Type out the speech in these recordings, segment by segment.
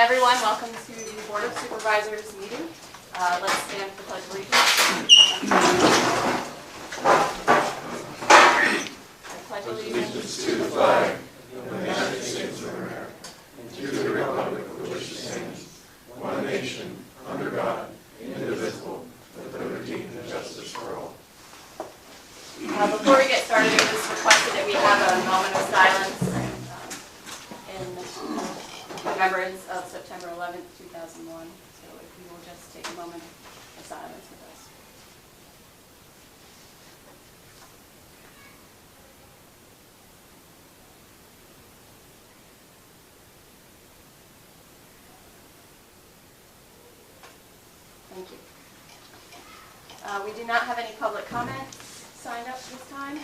everyone. Welcome to the Board of Supervisors meeting. Let's stand for the Pledge of Allegiance. I pledge allegiance to the flag of the United States of America and to the republic for which it stands, one nation, under God, indivisible, with liberty and justice for all. Before we get started, it was requested that we have a moment of silence in remembrance of September 11th, 2001. So if you will just take a moment of silence with us. Thank you. We do not have any public comments signed up this time.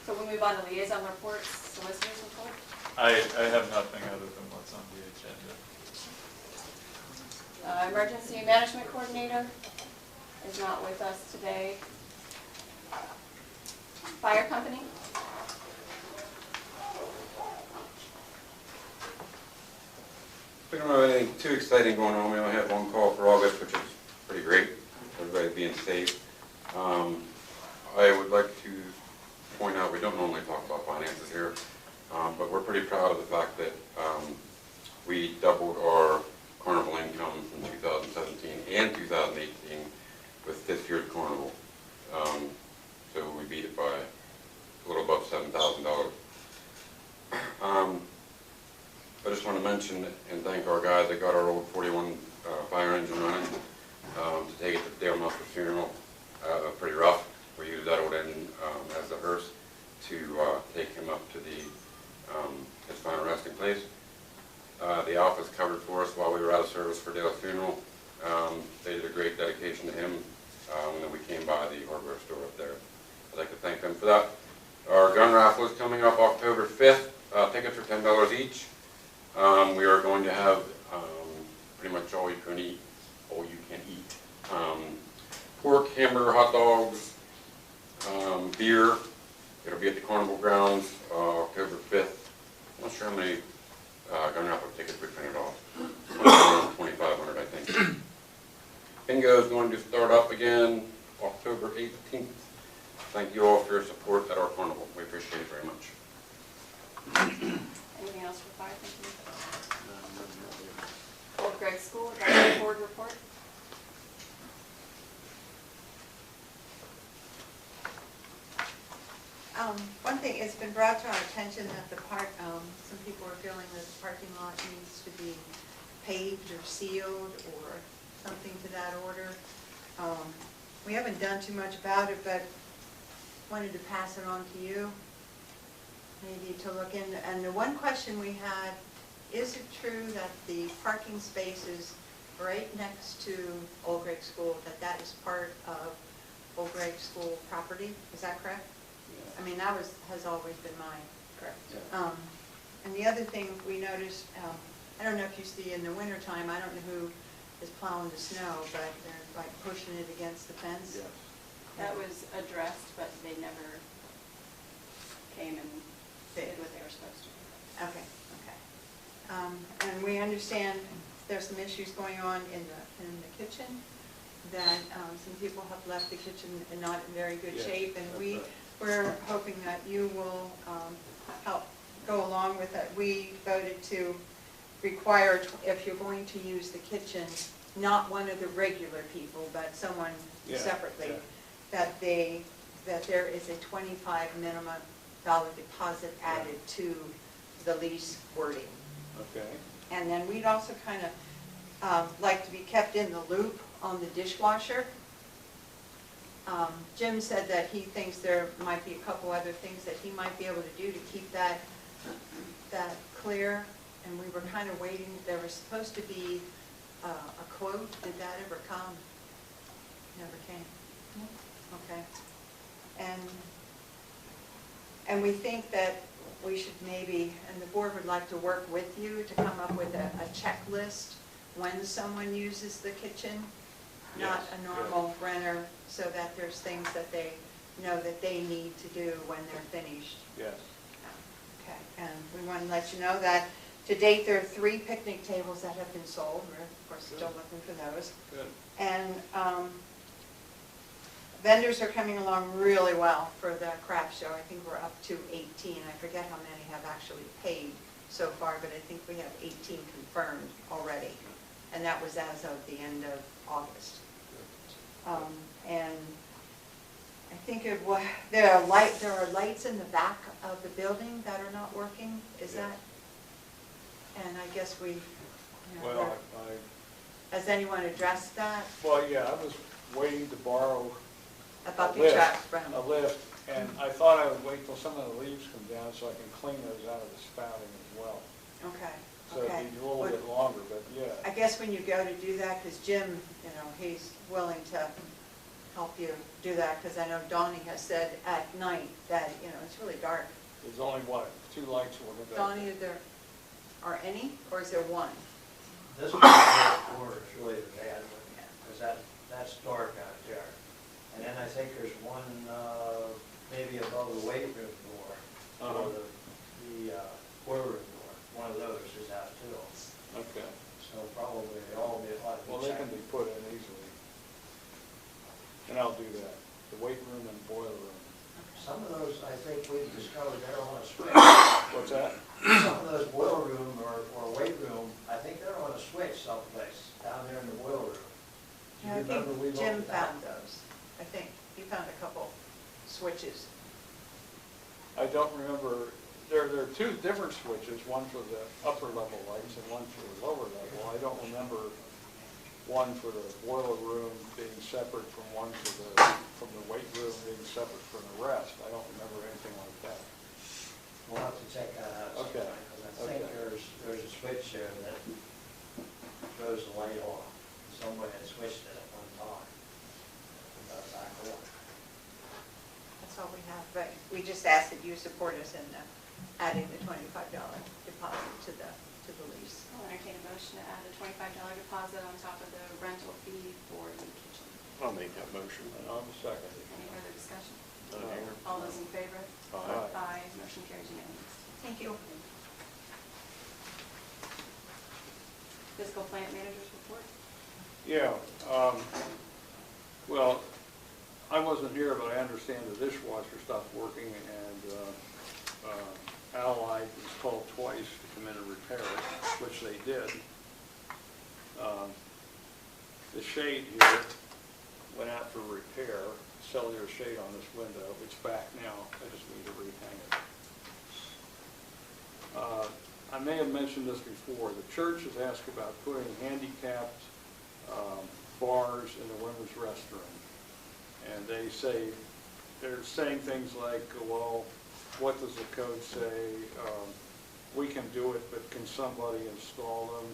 So we'll move on to liaison reports, solicitors report. I have nothing other than what's on the agenda. Emergency management coordinator is not with us today. Fire company. We don't have anything too exciting going on. We only have one call for August, which is pretty great. Everybody being safe. I would like to point out, we don't normally talk about finances here, but we're pretty proud of the fact that we doubled our carnival income from 2017 and 2018 with this year's carnival. So we beat it by a little above $7,000. I just want to mention and thank our guys that got our old 41 fire engine running to take it to Dale Mussel's funeral. Pretty rough. We used that old engine as a hearse to take him up to his final resting place. The office covered for us while we were out of service for Dale's funeral. They did a great dedication to him, and then we came by the hardware store up there. I'd like to thank them for that. Our gun raffle is coming up October 5th. Tickets are $10 each. We are going to have pretty much all you can eat. Pork, hamburger, hot dogs, beer. It'll be at the Carnival Grounds October 5th. I'm not sure how many gun raffle tickets we printed off. 2,500, I think. Bingo is going to start up again October 18th. Thank you all for your support at our carnival. We appreciate it very much. Anything else for fire company? Old Gregg School, advisory board report. One thing, it's been brought to our attention that the some people are feeling that the parking lot needs to be paved or sealed or something to that order. We haven't done too much about it, but wanted to pass it on to you, maybe to look into. And the one question we had, is it true that the parking spaces right next to Old Gregg School, that is part of Old Gregg School property? Is that correct? I mean, that has always been mine. Correct. Yeah. And the other thing we noticed, I don't know if you see in the wintertime, I don't know who is plowing the snow, but they're like pushing it against the fence. Yes. That was addressed, but they never came and did what they were supposed to. Okay, okay. And we understand there's some issues going on in the kitchen, that some people have left the kitchen in not in very good shape, and we're hoping that you will help go along with it. We voted to require, if you're going to use the kitchen, not one of the regular people, but someone separately, that there is a $25 minimum deposit added to the lease wording. Okay. And then we'd also kind of like to be kept in the loop on the dishwasher. Jim said that he thinks there might be a couple other things that he might be able to do to keep that clear. And we were kind of waiting. There was supposed to be a quote. Did that ever come? Never came. Okay. And we think that we should maybe, and the board would like to work with you to come up with a checklist when someone uses the kitchen, not a normal renter, so that there's things that they know that they need to do when they're finished. Yes. Okay, and we want to let you know that To date, there are 3 picnic tables that have been sold. We're, of course, still looking for those. Good. And vendors are coming along really well for the craft show. I think we're up to 18. I forget how many have actually paid so far, but I think we have 18 confirmed already. And that was as of the end of August. And I think there are lights in the back of the building that are not working. Is that? And I guess we, Well, has anyone addressed that? well, yeah, I was waiting to borrow A a bucket truck lift, from, a lift, and I thought I would wait till some of the leaves come down so I can clean those out of the spouting as well. okay, So okay. it'd be a little bit longer, but yeah. I guess when you go to do that, because Jim, he's willing to help you do that, because I know Donnie has said at night that, it's really dark. There's only, what, 2 lights working there? Donnie, are any, or is there one? This corner is really the bad one, because that's dark out there. And then I think there's one, maybe above the weight room door, or the boiler room door. One of those is out too. Okay. So probably they all be a lot of. Well, they can be put in easily. And I'll do that. The weight room and boiler room. Some of those, I think we've discovered they're on a switch. What's that? Some of those boiler room or weight room, I think they're on a switch someplace down there in the boiler room. Do you I remember we think looked Jim at that? found those. I think he found a couple switches. I don't remember, there are 2 different switches, one for the upper level lights and one for the lower level. I don't remember one for the boiler room being separate from one from the weight room being separate from the rest. I don't remember anything like that. We'll have to check that out. Okay. Because I think there's a switch there that throws the light on. Somebody had switched it at one time. And got it back on. That's all we have, but we just ask that you support us in adding the $25 deposit to the lease. I'll entertain a motion to add a $25 deposit on top of the rental fee for the kitchen. I'll make that motion. And on the second. Any further discussion? None here. All those in favor? Aye. Aye, motion carries unanimously. Thank you. Fiscal plant manager's report? Yeah, well, I wasn't here, but I understand the dishwasher stopped working, and Allied was called twice to come in and repair it, which they did. The shade here went out for repair, cellular shade on this window. It's back now. I just need to rehang it. I may have mentioned this before. The church has asked about putting handicapped bars in the women's restroom. And they're saying things like, well, what does the code say? We can do it, but can somebody install them?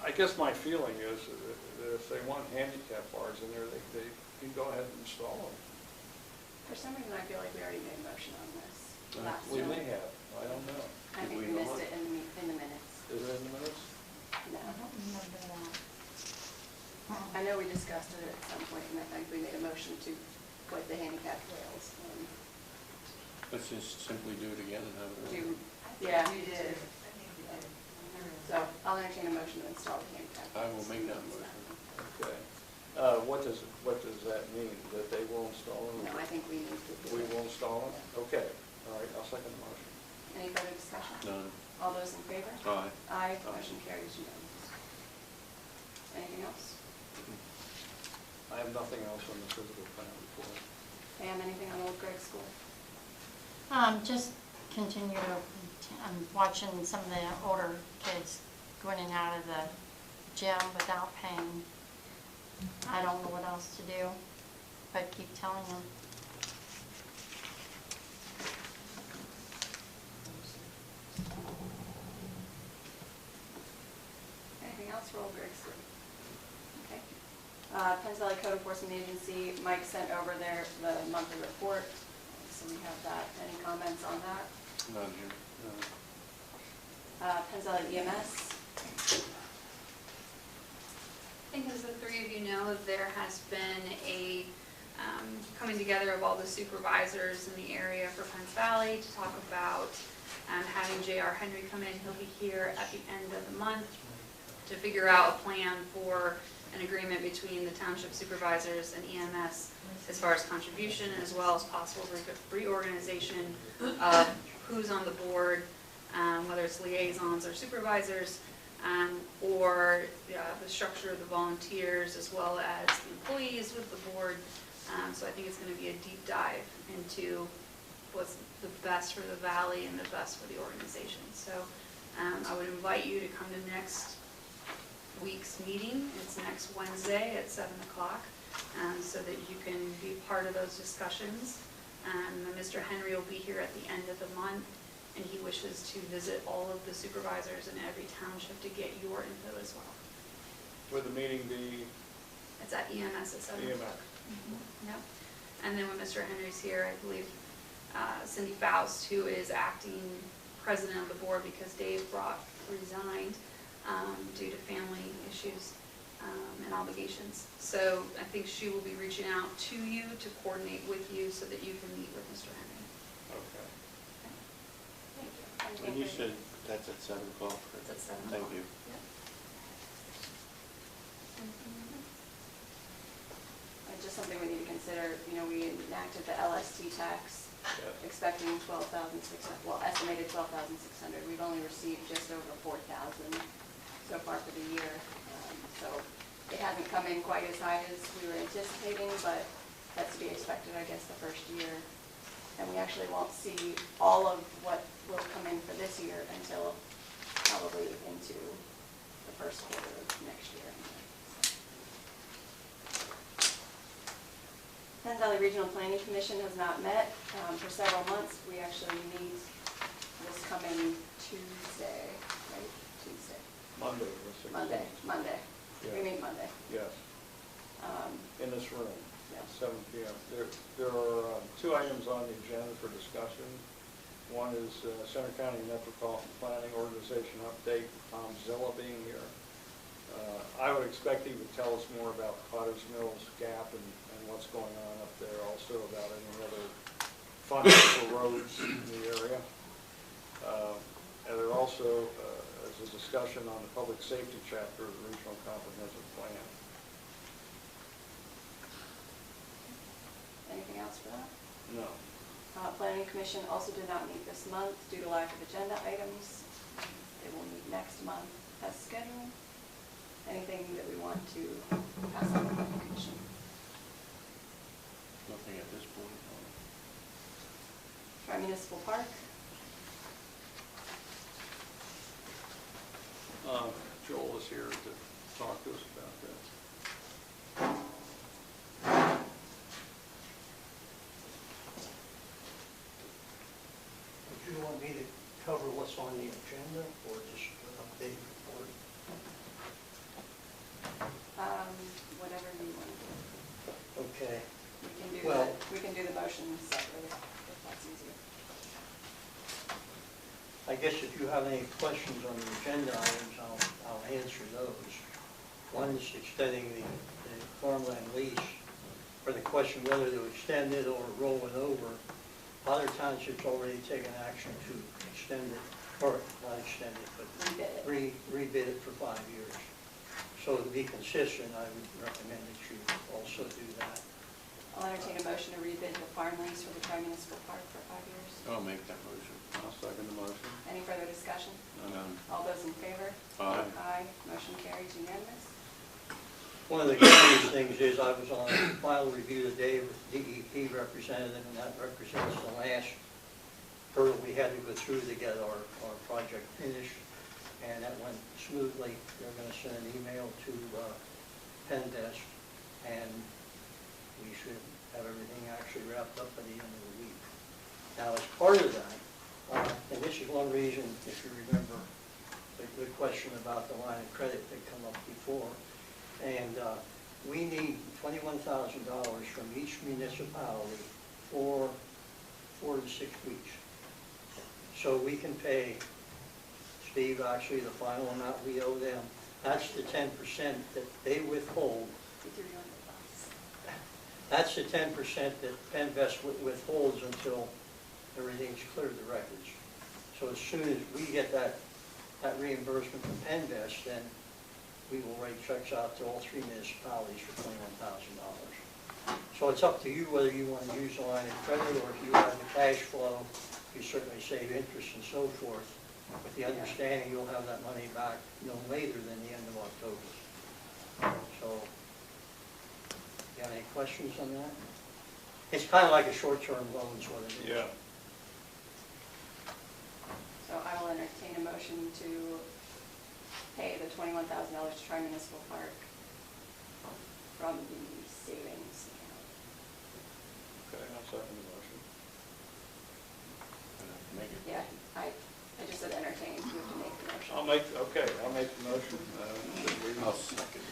I guess my feeling is that if they want handicap bars in there, they can go ahead and install them. For some reason, I feel like we already made a motion on this last We time. may have, I don't know. I think we missed it in the minutes. Is it in the minutes? No. I don't remember that. I know we discussed it at some point, and I think we made a motion to put the handicap rails in. Let's just simply do it again and have it. Yeah, you did. So I'll entertain a motion to install the handicap. I will make that motion. Okay. What does that mean? That they will install them? No, I think we need to do We it. will install them? Okay. All right, I'll second the motion. Any further discussion? None. All those in favor? Aye. Aye, motion carries unanimous. Anything else? I have nothing else on the physical plant report. Pam, anything on Old Gregg School? Just continue, I'm watching some of the older kids going in and out of the gym without paying. I don't know what else to do, but keep telling them. Anything else for Old Gregg School? Okay. Penn Valley Code Enforcement Agency, Mike sent over the monthly report, so we have that. Any comments on that? None here. Penn Valley EMS, I think as the 3 of you know, there has been a coming together of all the supervisors in the area for Penn Valley to talk about having J.R. Henry come in. He'll be here at the end of the month to figure out a plan for an agreement between the Township Supervisors and EMS as far as contribution, as well as possible reorganization of who's on the board, whether it's liaisons or supervisors, or the structure of the volunteers, as well as the employees with the board. So I think it's going to be a deep dive into what's the best for the valley and the best for the organization. So I would invite you to come to next week's meeting. It's next Wednesday at 7 o'clock, so that you can be part of those discussions. Mr. Henry will be here at the end of the month, and he wishes to visit all of the supervisors in every township to get your input as well. Would the meeting be It's at EMS at 7 EMS? o'clock. Yep. And then when Mr. Henry's here, I believe Cindy Faust, who is acting president of the board because Dave Brock resigned due to family issues and obligations. So I think she will be reaching out to you to coordinate with you so that you can meet with Mr. Henry. Okay. Thank you. And you said that's at 7 o'clock. It's at 7 Thank o'clock. you. Yep. Just something we need to consider, we enacted the LST tax, Yeah. expecting 12,600, well, estimated 12,600. We've only received just over 4,000 so far for the year. So it hasn't come in quite as high as we were anticipating, but that's to be expected, I guess, the first year. And we actually won't see all of what will come in for this year until probably into the first quarter of next year. Penn Valley Regional Planning Commission has not met for several months. We actually meet this coming Tuesday, right? Tuesday. Monday, the 16th. Monday. Yeah. We meet Monday. Yes, in this room, Yeah. 7 p.m. There are 2 items on the agenda for discussion. One is Center County Metropolitan Planning Organization update, Tom Zilla being here. I would expect he would tell us more about Potter's Mills Gap and what's going on up there, also about any other funding for roads in the area. And there also is a discussion on the public safety chapter of the Regional Comprehensive Plan. Anything else for that? No. Planning Commission also did not meet this month due to lack of agenda items. They will meet next month as scheduled. Anything that we want to pass on the Planning Commission? Nothing at this point. Tri-Municipal Park. Joel is here to talk to us about that. Would you want me to cover what's on the agenda or just an update report? Whatever you want to do. Okay. We can do the motion separately if that's easier. I guess if you have any questions on the agenda items, I'll answer those. One is extending the farmland lease, or the question whether to extend it or roll it over. Other townships already taken action to extend it, or not extend it, but rebid it for 5 years. So to be consistent, I would recommend that you also do that. I'll entertain a motion to rebid the farm lease for the Tri-Municipal Park for 5 years. I'll make that motion. I'll second the motion. Any further discussion? None. All those in favor? Aye. Aye. Motion carries unanimous. One of the curious things is I was on a file review today with DEP representative, and that represents the last hurdle we had to go through to get our project finished, and that went smoothly. They're going to send an email to Pendesk, and we should have everything actually wrapped up by the end of the week. Now, as part of that, and this is one reason, if you remember, the question about the line of credit that come up before, and we need $21,000 from each municipality for 4 to 6 weeks. So we can pay Steve actually the final amount we owe them. That's the 10% that they withhold. That's the 10% that Penvest withholds until everything's cleared the records. So as soon as we get that reimbursement from Penvest, then we will write checks out to all 3 municipalities for $21,000. So it's up to you whether you want to use the line of credit, or if you have the cash flow, you certainly save interest and so forth, with the understanding you'll have that money back no later than the end of October. So, you have any questions on that? It's kind of like a short-term loan is what it is. Yeah. So I will entertain a motion to pay the $21,000 to Tri-Municipal Park from the savings account. Okay, I'll second the motion. Yeah, I just said entertain, you have to make the motion. I'll make the motion. I'll second.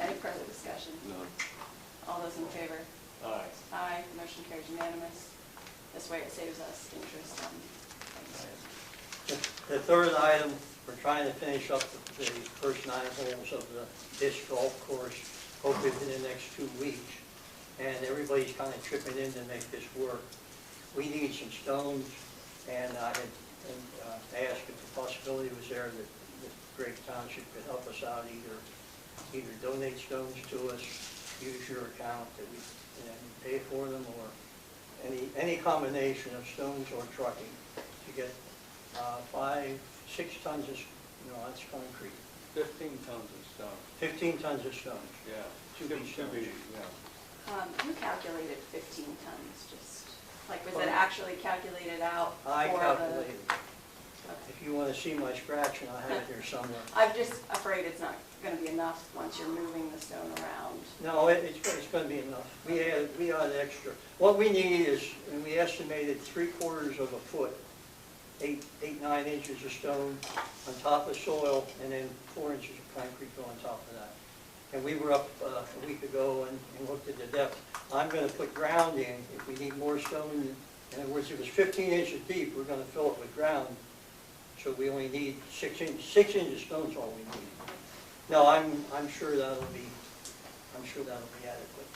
Any further discussion? No. All those in favor? Aye. Aye, motion carries unanimous. This way it saves us interest on things. The third item, we're trying to finish up the first 9 holes of the disc golf course, hopefully within the next 2 weeks. And everybody's kind of chipping in to make this work. We need some stones, and I had asked if the possibility was there that Gregg Township could help us out, either donate stones to us, use your account that we pay for them, or any combination of stones or trucking to get 5-6 tons of, that's concrete. 15 tons of stone. 15 tons of stones. Yeah. To be stones. Yeah. Who calculated 15 tons? Just, like, was it actually calculated out for the? I calculated. Okay. If you want to see my scratch, and I have it here somewhere. I'm just afraid it's not going to be enough once you're moving the stone around. No, it's going to be enough. We had extra. What we need is, and we estimated 3/4 of a foot, 8-9 inches of stone on top of soil, and then 4 inches of concrete go on top of that. And we were up a week ago and looked at the depth. I'm going to put ground in if we need more stone. In other words, if it's 15 inches deep, we're going to fill it with ground. So we only need 6 inches. 6 inches stone's all we need. No, I'm sure that'll be adequate.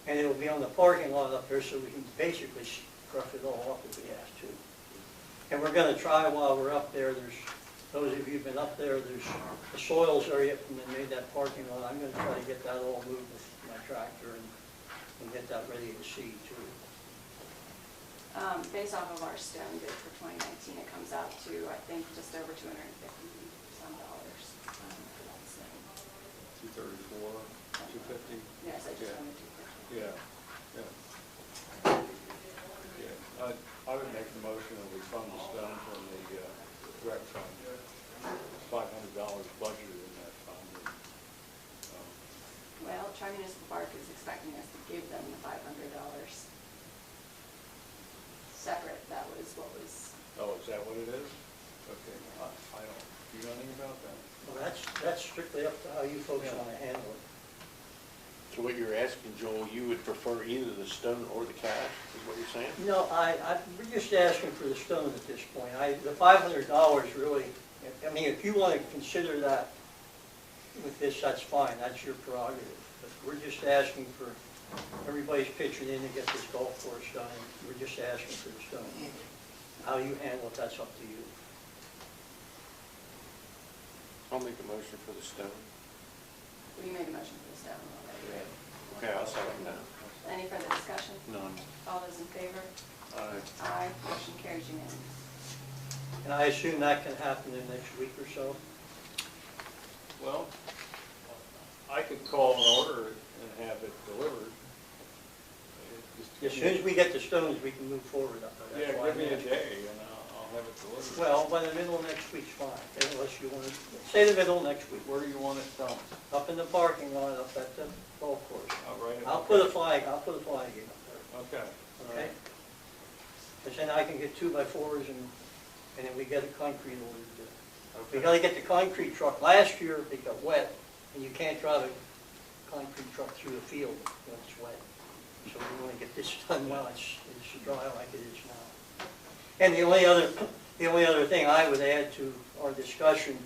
And it'll be on the parking lot up there, so we can basically rough it all up if we have to. And we're going to try while we're up there. There's those of you who've been up there. There's the soils area from when they made that parking lot. I'm going to try to get that all moved with my tractor and get that ready to seed too. Based off of our stone bid for 2019, it comes out to, I think, just over $250 some for that stone. 234, 250? Yes, I just Yeah. wanted to. Yeah, yeah. Yeah, I would make the motion that we fund the stone from the rec fund. $500 budgeted in that fund. Well, Tri-Municipal Park is expecting us to give them the $500. Separate, that was what was. Oh, is that what it is? Okay, I don't, do you know anything about that? Well, that's strictly up to how you folks want to handle it. So what you're asking, Joel, you would prefer either the stone or the cash, is what you're saying? No, we're just asking for the stone at this point. The $500 really, I mean, if you want to consider that with this, that's fine, that's your prerogative. But we're just asking for, everybody's pitching in to get this golf course done, and we're just asking for the stone. How you handle it, that's up to you. I'll make a motion for the stone. We made a motion for the stone already. Okay, I'll second that. Any further discussion? None. All those in favor? Aye. Aye, motion carries unanimous. And I assume that can happen in the next week or so? Well, I could call an order and have it delivered. As soon as we get the stones, we can move forward. Yeah, give me a day and I'll have it delivered. Well, by the middle of next week's fine, unless you want to, say the middle of next week. Where do you want it done? Up in the parking lot, up at the golf course. I'll write it. I'll put a flag in up there, Okay. okay? Because then I can get 2x4s and then we get a concrete order too. We gotta get the concrete truck. Last year, it got wet, and you can't drive a concrete truck through the field when it's wet. So we want to get this done while it's dry like it is now. And the only other thing I would add to our discussion,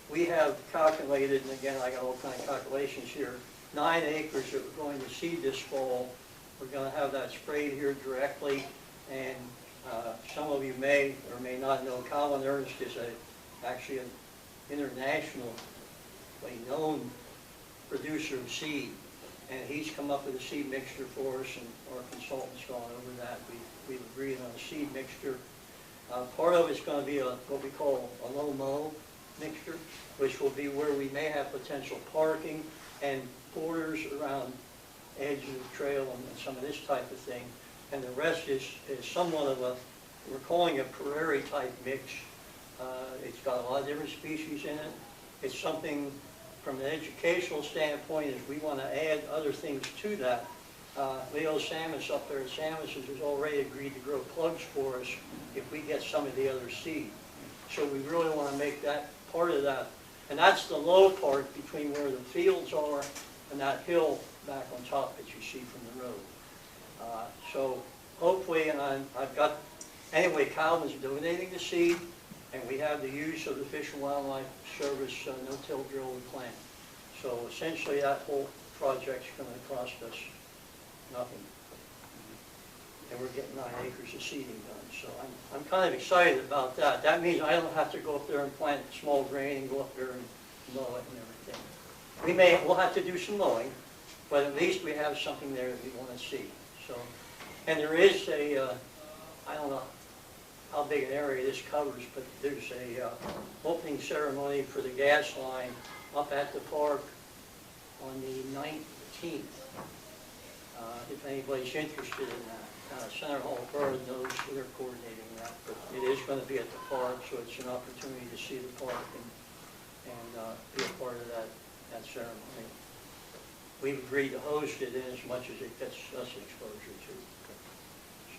we have calculated, and again, I got all kind of calculations here, 9 acres that we're going to seed this fall. We're going to have that sprayed here directly and some of you may or may not know, Calvin Ernst is actually an internationally known producer of seed. And he's come up with a seed mixture for us, and our consultant's gone over that. We've agreed on a seed mixture. Part of it's going to be what we call a low-mow mixture, which will be where we may have potential parking and borders around edge of the trail and some of this type of thing. And the rest is somewhat of a, we're calling a prairie type mix. It's got a lot of different species in it. It's something from an educational standpoint is we want to add other things to that. Leo Samus up there at Samus's has already agreed to grow plugs for us if we get some of the other seed. So we really want to make that part of that. And that's the low part between where the fields are and that hill back on top that you see from the road. So hopefully, and I've got, anyway, Calvin's donating the seed, and we have the use of the Fish and Wildlife Service no-till drill and plant. So essentially that whole project's going to cost us nothing. And we're getting 9 acres of seeding done. So I'm kind of excited about that. That means I don't have to go up there and plant small grain and go up there and mow it and everything. We'll have to do some mowing, but at least we have something there that we want to see. So, and there is a, I don't know how big an area this covers, but there's a opening ceremony for the gas line up at the park on the 19th. If anybody's interested in that. Senator Hall Borough knows they're coordinating that, but it is going to be at the park, so it's an opportunity to see the park and be a part of that ceremony. We've agreed to host it in as much as it gets us exposure to.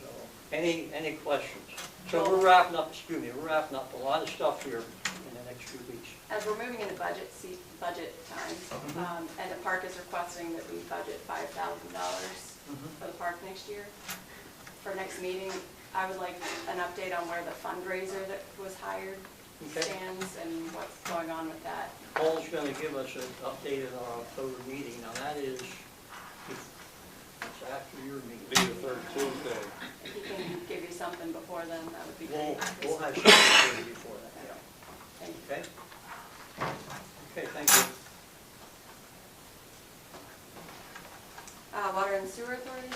So, any questions? So we're wrapping up a lot of stuff here in the next few weeks. As we're moving into budget times, and the park is requesting that we budget $5,000 for the park next year. For next meeting, I would like an update on where the fundraiser that was hired stands and what's going on with that. Paul's going to give us an update at our October meeting. Now that is, it's after your meeting. Be the third Tuesday. If he can give you something before then, that would be great. We'll have something for you before that, yeah. Thank you. Okay? Okay, thank you. Water and Sewer Authority?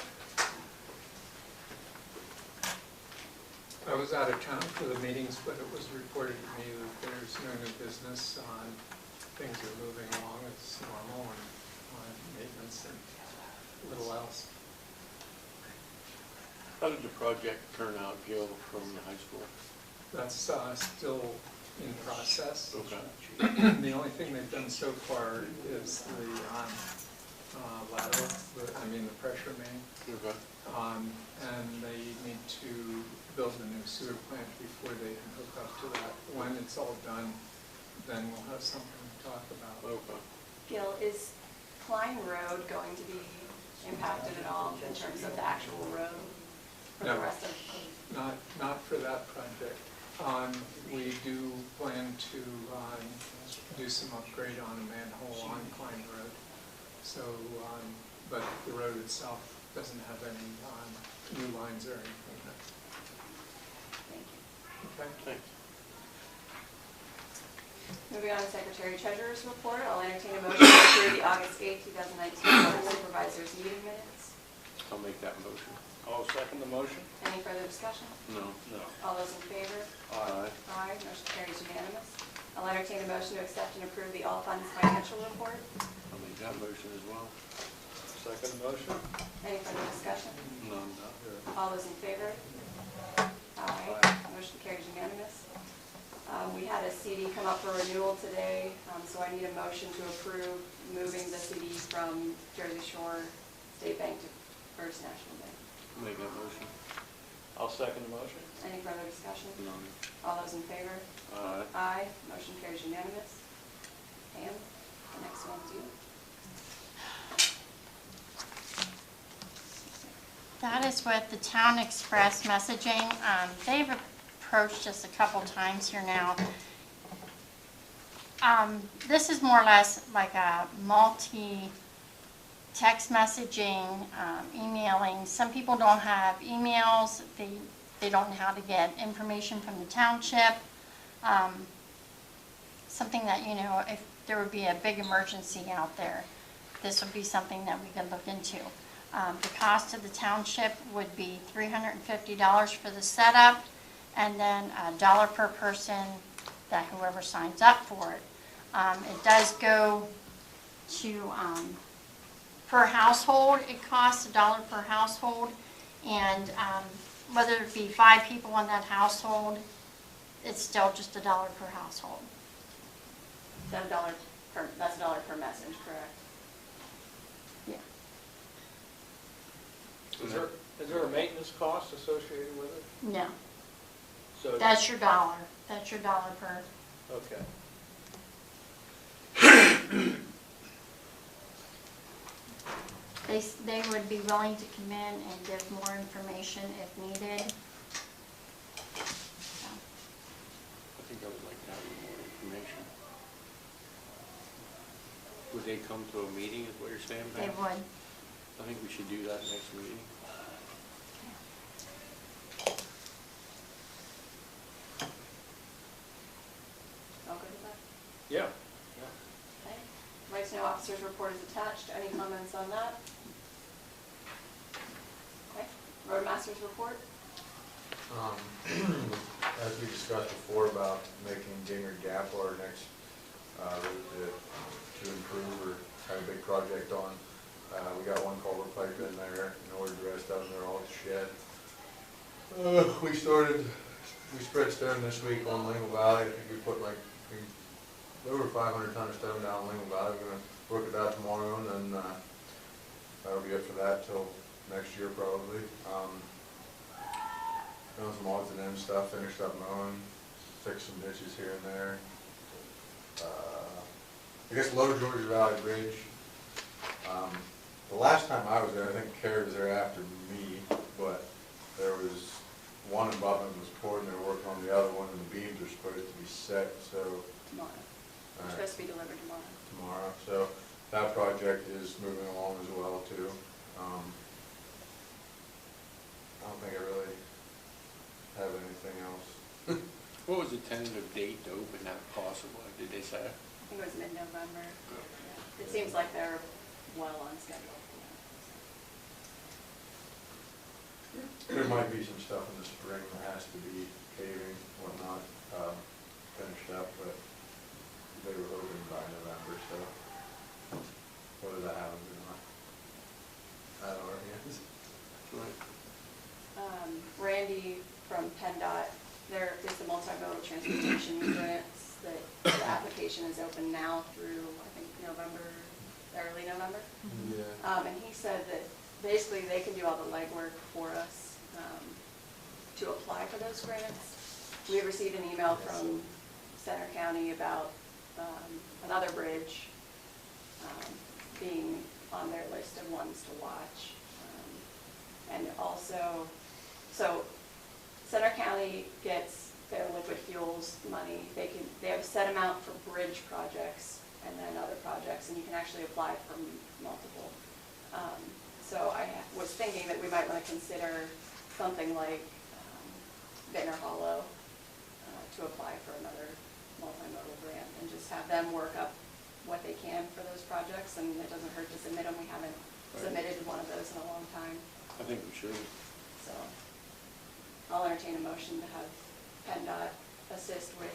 I was out of town for the meetings, but it was reported to me that there's no new business. Things are moving along as normal and maintenance and little else. How did the project turn out, Gil, from the high school? That's still in process. Okay. The only thing they've done so far is the lateral, the pressure main. Okay. And they need to build a new sewer plant before they can hook up to that. When it's all done, then we'll have something to talk about. Okay. Gil, is Klein Road going to be impacted at all in terms of the actual road for the No. rest of? Not for that project. We do plan to do some upgrade on a manhole on Klein Road. So, but the road itself doesn't have any new lines or anything. Thank you. Okay. Thanks. Moving on to Secretary Treasurer's report, I'll entertain a motion to approve the August 8, 2019 Board of Supervisors meeting minutes. I'll make that motion. I'll second the motion. Any further discussion? No. All those in favor? Aye. Aye, motion carries unanimous. I'll entertain a motion to accept and approve the all funds financial report. I'll make that motion as well. Second motion. Any further discussion? None. All those in favor? Aye, motion carries unanimous. We had a CD come up for renewal today, so I need a motion to approve moving the CD from Jersey Shore State Bank to First National Bank. I'll make that motion. I'll second the motion. Any further discussion? None. All those in favor? Aye. Aye, motion carries unanimous. Pam, the next one's you. That is with the Town Express messaging. They've approached us a couple times here now. This is more or less like a multi-text messaging, emailing. Some people don't have emails. they don't know how to get information from the township. Something that, you know, if there would be a big emergency out there, this would be something that we could look into. The cost of the township would be $350 for the setup, and then $1 per person that whoever signs up for it. It does go to, per household, it costs $1 per household, and whether it be 5 people in that household, it's still just $1 per household. That's $1 per message, correct? Yeah. Is there a maintenance cost associated with it? No, So, that's your $1. That's your $1 per. okay. They would be willing to come in and give more information if needed. So, I think I would like to have more information. Would they come to a meeting, is what you're saying, they Pam? would. I think we should do that next meeting. All good with that? Yeah. Okay. Right to know officer's report is attached. Any comments on that? Okay. Roadmaster's report? As we discussed before about making Dinger Gap our next route to improve or have a big project on, we got one culvert pipe in there, and ordered the rest of them, they're all shed. We spread stone this week on Lingle Valley. I think we put like over 500 ton of stone down Lingle Valley. We're gonna work it out tomorrow, and then that'll be it for that till next year probably. Done some odds and ends stuff, finished up mowing, fixed some ditches here and there. I guess Lower Georgia Valley Bridge. The last time I was there, I think Carrie was there after me, but there was one abutment was poured and they were working on the other one, and the beams are supposed to be set, so. Tomorrow. It's supposed to be delivered tomorrow. Tomorrow, so that project is moving along as well too. I don't think I really have anything else. What was the tentative date to open that possible, did they say? I think it was mid-November. Yeah. It seems like they're well on schedule. There might be some stuff in the spring that has to be paving, whatnot, finished up, but they were hoping by November, so whether that happens or not, I don't know. Right. Randy from PennDOT, there is the multimodal transportation grants that the application is open now through, I think, November, early November. Yeah. And he said that basically they can do all the legwork for us to apply for those grants. We received an email from Center County about another bridge being on their list of ones to watch. And also, so Center County gets their liquid fuels money. They have a set amount for bridge projects and then other projects, and you can actually apply for multiple. So I was thinking that we might want to consider something like Vintner Hollow to apply for another multimodal grant and just have them work up what they can for those projects, and it doesn't hurt to submit them. We haven't submitted one of those in a long time. I think we should. So I'll entertain a motion to have PennDOT assist with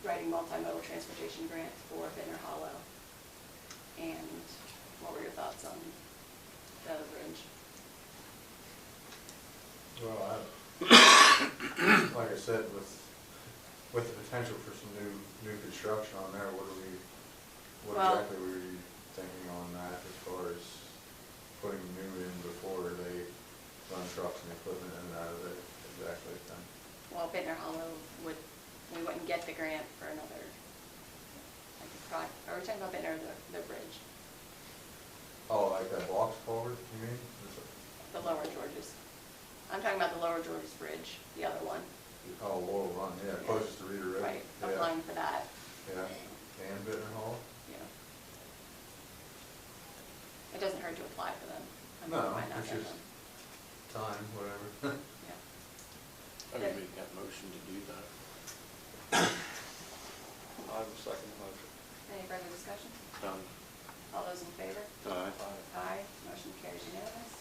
writing multimodal transportation grants for Vintner Hollow. And what were your thoughts on the other bridge? Well, like I said, with the potential for some new construction on there, what exactly were you thinking on that as far as putting new in before they run trucks and equipment in and out of it exactly then? Well, Vintner Hollow we wouldn't get the grant for another, are we talking about Vintner or the bridge? Oh, like that box culvert, you mean? The Lower Georges. I'm talking about the Lower Georges Bridge, the other one. Oh, Laurel Run, yeah, closest to Reeder Road. Right, Yeah. applying for that. Yeah, and Bittner Hall? Yeah. It doesn't hurt to apply for them. I mean, No, we might not it's get just them. time, whatever. Yeah. motion to do that. I will second the motion. Any further discussion? Done. All those in favor? Aye. Aye, motion carries unanimous.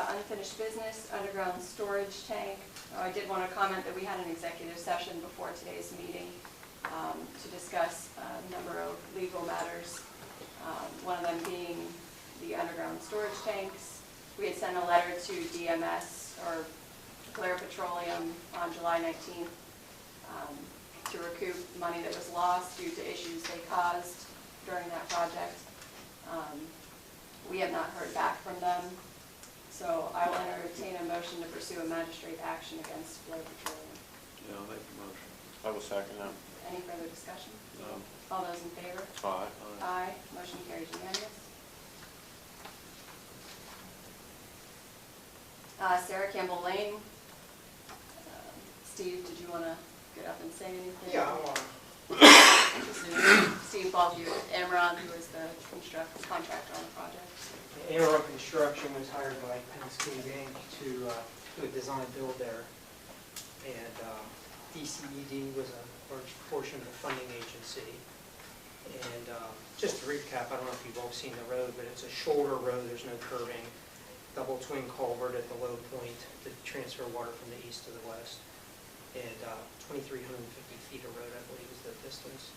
Unfinished business, underground storage tank. I did want to comment that we had an executive session before today's meeting to discuss a number of legal matters, one of them being the underground storage tanks. We had sent a letter to DMS, or Blair Petroleum, on July 19th to recoup money that was lost due to issues they caused during that project. We have not heard back from them, so I will entertain a motion to pursue a magistrate action against Blair Petroleum. Yeah, I'll make the motion. I will second that. Any further discussion? No. All those in favor? Aye. Aye, motion carries unanimous. Sarah Campbell Lane. Steve, did you want to get up and say anything? Yeah, I want Steve Ballview with Amron, who is the contractor on the project. Amron Construction was hired by Penske Inc. to do a design build there. And DCED was a large portion of the funding agency. And just to recap, I don't know if you've all seen the road, but it's a shoulder road, there's no curbing. Double twin culvert at the low point to transfer water from the east to the west. And 2,350 feet of road, I believe, is the distance.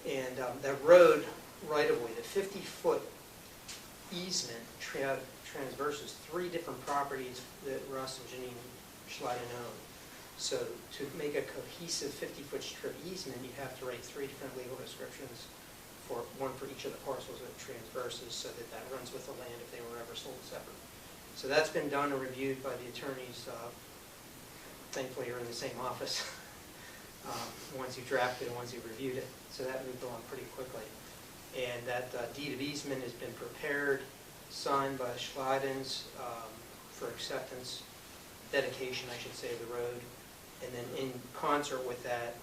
And that road right-of-way, the 50-foot easement transverses 3 different properties that Russ and Janine Schleiden own. So to make a cohesive 50-foot strip easement, you have to write 3 different legal descriptions, one for each of the parcels that transverses, so that that runs with the land if they were ever sold separate. So that's been done and reviewed by the attorneys. Thankfully, you're in the same office. Ones who drafted and ones who reviewed it. So that moved along pretty quickly. And that deed of easement has been prepared, signed by Schleidens for acceptance, dedication, I should say, of the road. And then in concert with that,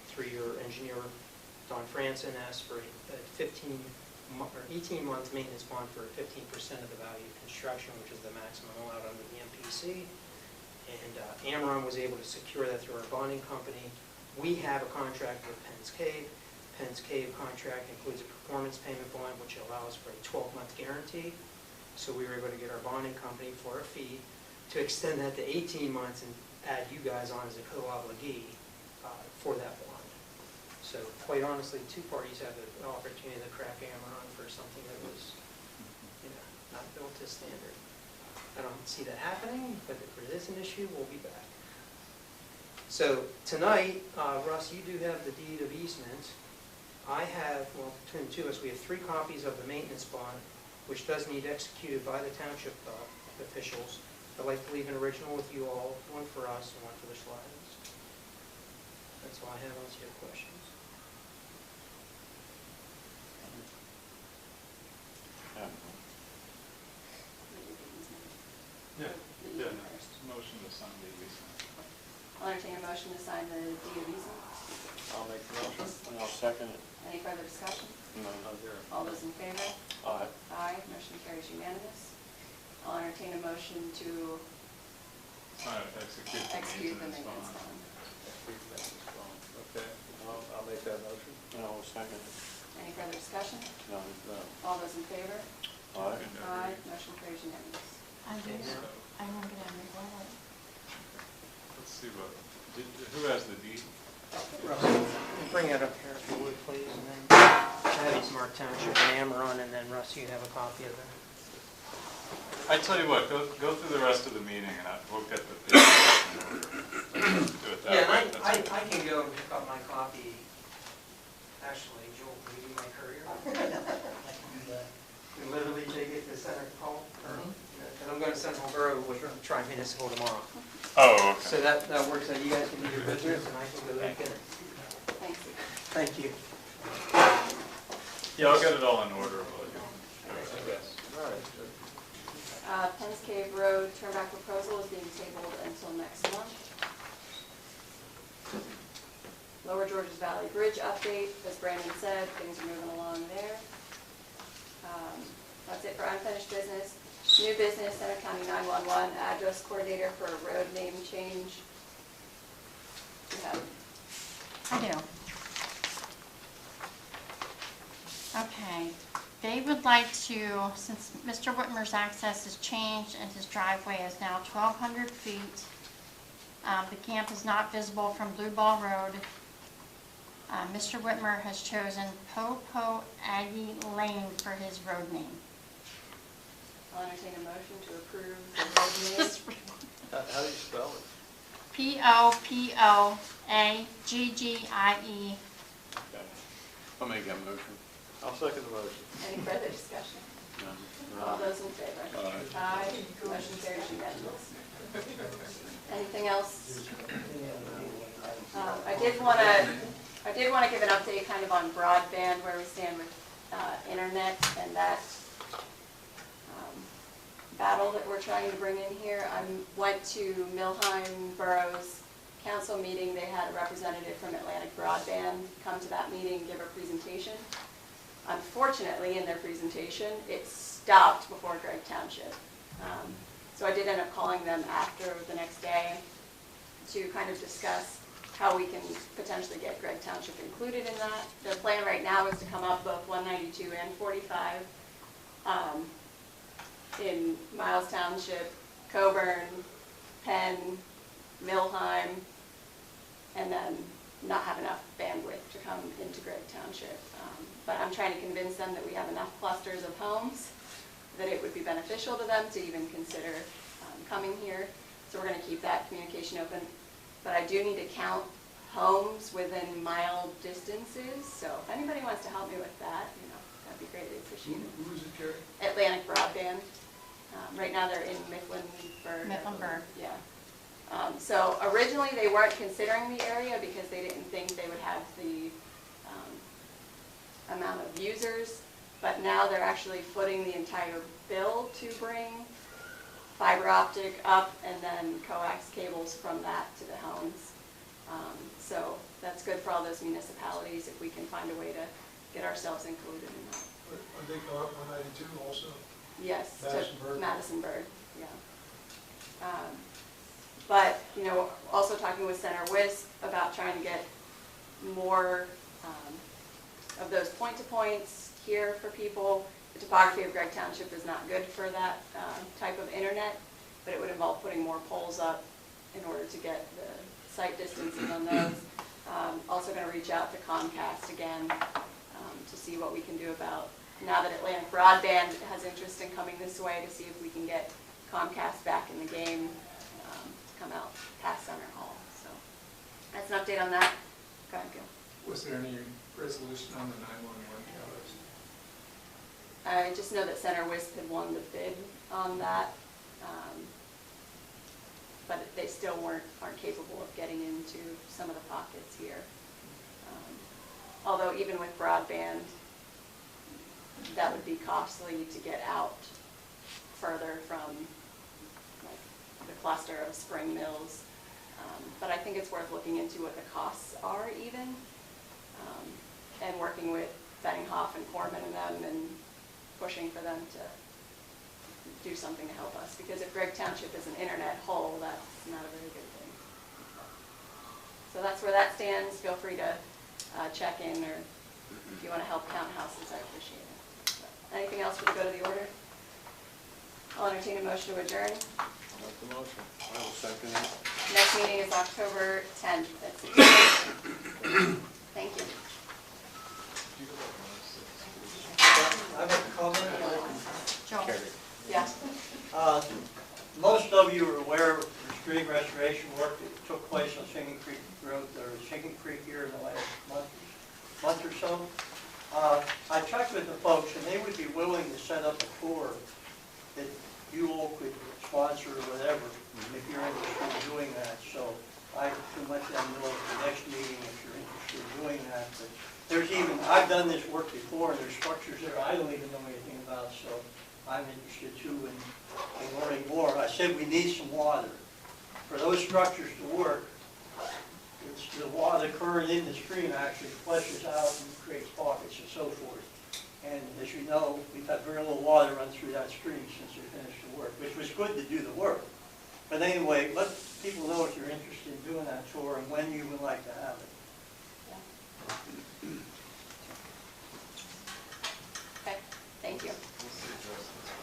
through your engineer, Don Franson, asked for a 18-month maintenance bond for 15% of the value of construction, which is the maximum allowed under the MPC. And Amron was able to secure that through our bonding company. We have a contract with Penns Cave. Penns Cave contract includes a performance payment bond, which allows for a 12-month guarantee. So we were able to get our bonding company for a fee to extend that to 18 months and add you guys on as a co-obligee for that bond. So quite honestly, 2 parties have the opportunity to crack Amron for something that was, not built to standard. I don't see that happening, but if it is an issue, we'll be back. So tonight, Russ, you do have the deed of easement. I have, well, between the 2 of us, we have 3 copies of the maintenance bond, which does need executed by the township officials. I'd like to leave an original with you all, one for us and one for the Schleidens. That's all I have, unless you have questions. Yeah, motion to sign the easement. I'll entertain a motion to sign the deed of easement. I'll make the motion, and I'll second it. Any further discussion? No, not here. All those in favor? Aye. Aye, motion carries unanimous. I'll entertain a motion to execute the maintenance bond. Okay, I'll make that motion. And I'll second it. Any further discussion? No, All those in favor? Aye. Aye, motion carries unanimous. I do, I won't get on your wallet. Let's see who has the deed? Russ, bring it up here if you would, please, and then that is Mark Township and Amron, and then Russ, you have a copy of that. I tell you what, go through the rest of the meeting and we'll get the paperwork in order. Do it that way. Yeah, I can go and pick up my copy. Actually, Joel, will you be my courier? I can do that. You literally take it to Center Hall, because I'm going to Central Grove with Tri-Municipal tomorrow. Oh, okay. So that works out. You guys can do your business, and I can go and get it. Thank you. Thank you. Yeah, I'll get it all in order. Yes. All right. Penns Cave Road turnback proposal is being tabled until next month. Lower Georges Valley Bridge update, as Brandon said, things are moving along there. That's it for unfinished business. New business, Center County 911 911 address coordinator for a road name change. You have I do. Okay, they would like to, since Mr. Whitmer's access has changed and his driveway is now 1,200 feet, the camp is not visible from Blue Ball Road. Mr. Whitmer has chosen Popo Aggie Lane for his road name. I'll entertain a motion to approve the road name. How do you spell it? Popoaggie. Okay. I'll make that motion. I'll second the motion. Any further discussion? No. All those in favor? Aye. Aye. Motion carries unanimous. Anything else? I did want to give an update kind of on broadband, where we stand with internet and that battle that we're trying to bring in here. I went to Milheim Borough's council meeting. They had a representative from Atlantic Broadband come to that meeting and give a presentation. Unfortunately, in their presentation, it stopped before Gregg Township. So I did end up calling them after the next day to kind of discuss how we can potentially get Gregg Township included in that. Their plan right now is to come up both 192 and 45 in Miles Township, Coburn, Penn, Milheim, and then not have enough bandwidth to come into Gregg Township. But I'm trying to convince them that we have enough clusters of homes that it would be beneficial to them to even consider coming here. So we're going to keep that communication open. But I do need to count homes within mile distances. So if anybody wants to help me with that, that'd be greatly appreciated. Who is it, Jerry? Atlantic Broadband. Right now they're in Mifflinburg. Mifflinburg. Yeah. So originally they weren't considering the area because they didn't think they would have the amount of users, but now they're actually footing the entire bill to bring fiber optic up and then coax cables from that to the homes. So that's good for all those municipalities if we can find a way to get ourselves included in that. Are they go up 192 also? Yes, Madisonburg? to Madisonburg, yeah. But, also talking with Center Wisp about trying to get more of those point-to-points here for people. The topography of Gregg Township is not good for that type of internet, but it would involve putting more poles up in order to get the site distances on those. Also going to reach out to Comcast again to see what we can do about, now that Atlantic Broadband has interest in coming this way, to see if we can get Comcast back in the game to come out past Center Hall. So that's an update on that. Go ahead, Gil. Was there any resolution on the 911 towers? I just know that Center Wisp had won the bid on that, but they still aren't capable of getting into some of the pockets here. Although even with broadband, that would be costly to get out further from the cluster of Spring Mills. But I think it's worth looking into what the costs are even, and working with Benninghoff and Corman and them and pushing for them to do something to help us. Because if Gregg Township is an internet hole, that's not a very good thing. So that's where that stands. Feel free to check in, or if you want to help count houses, I appreciate it. So, anything else for the go to the order? I'll entertain a motion to adjourn. I'll make the motion. I will second it. Next meeting is October 10th at 6 p.m. Thank you. I have a comment. Joe. Carry. Yeah. Most of you are aware of the street restoration work that took place on Singing Creek Road, or Singing Creek here in the last month or so. I checked with the folks, and they would be willing to set up a tour that you all could sponsor or whatever, if you're interested in doing that. So I can let them know at the next meeting if you're interested in doing that. But there's even, I've done this work before, and there's structures there I don't even know anything about, so I'm interested too in learning more. I said we need some water. For those structures to work, it's the water, the current in the stream actually flushes out and creates pockets and so forth. And as you know, we've had very little water run through that stream since we finished the work, which was good to do the work. But anyway, let people know if you're interested in doing that tour and when you would like to have it. Okay, thank you. We'll see, Justin.